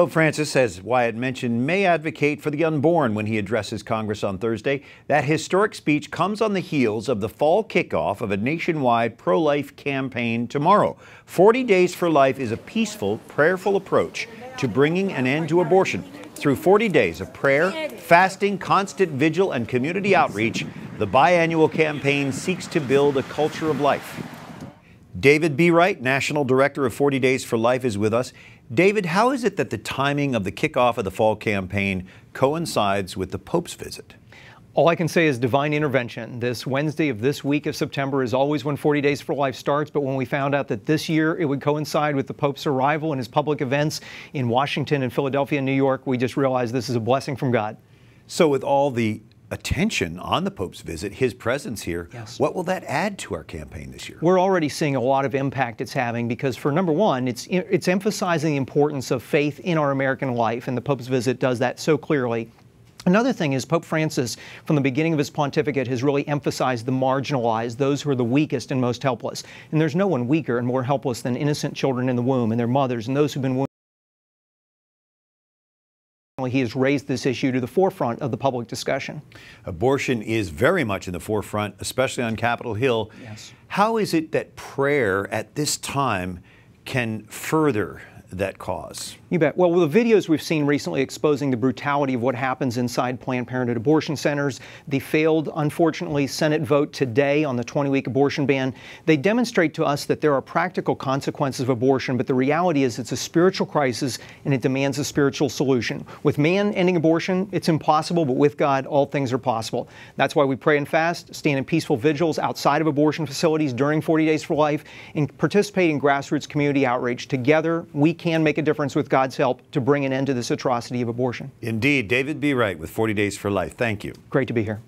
Pope Francis, as Wyatt mentioned, may advocate for the unborn when he addresses Congress on Thursday. That historic speech comes on the heels of the fall kickoff of a nationwide pro-life campaign tomorrow. 40 Days for Life is a peaceful, prayerful approach to bringing an end to abortion. Through 40 days of prayer, fasting, constant vigil, and community outreach, the biannual campaign seeks to build a culture of life. David Bereit, National Director of 40 Days for Life, is with us. David, how is it that the timing of the kickoff of the fall campaign coincides with the Pope's visit? All I can say is divine intervention. This Wednesday of this week of September is always when 40 Days for Life starts, but when we found out that this year it would coincide with the Pope's arrival and his public events in Washington and Philadelphia and New York, we just realized this is a blessing from God. So with all the attention on the Pope's visit, his presence here, yes, what will that add to our campaign this year? We're already seeing a lot of impact it's having because, for number one, it's emphasizing the importance of faith in our American life, and the Pope's visit does that so clearly. Another thing is Pope Francis, from the beginning of his pontificate, has really emphasized the marginalized, those who are the weakest and most helpless. And there's no one weaker and more helpless than innocent children in the womb and their mothers and those who've been wounded. He has raised this issue to the forefront of the public discussion. Abortion is very much in the forefront, especially on Capitol Hill. Yes. How is it that prayer at this time can further that cause? You bet. Well, the videos we've seen recently exposing the brutality of what happens inside Planned Parenthood abortion centers, the failed, unfortunately, Senate vote today on the 20-week abortion ban, they demonstrate to us that there are practical consequences of abortion, but the reality is it's a spiritual crisis and it demands a spiritual solution. With man ending abortion, it's impossible, but with God, all things are possible. That's why we pray and fast, stand in peaceful vigils outside of abortion facilities during 40 Days for Life, and participate in grassroots community outreach. Together, we can make a difference with God's help to bring an end to this atrocity of abortion. Indeed. David Bereit with 40 Days for Life. Thank you. Great to be here.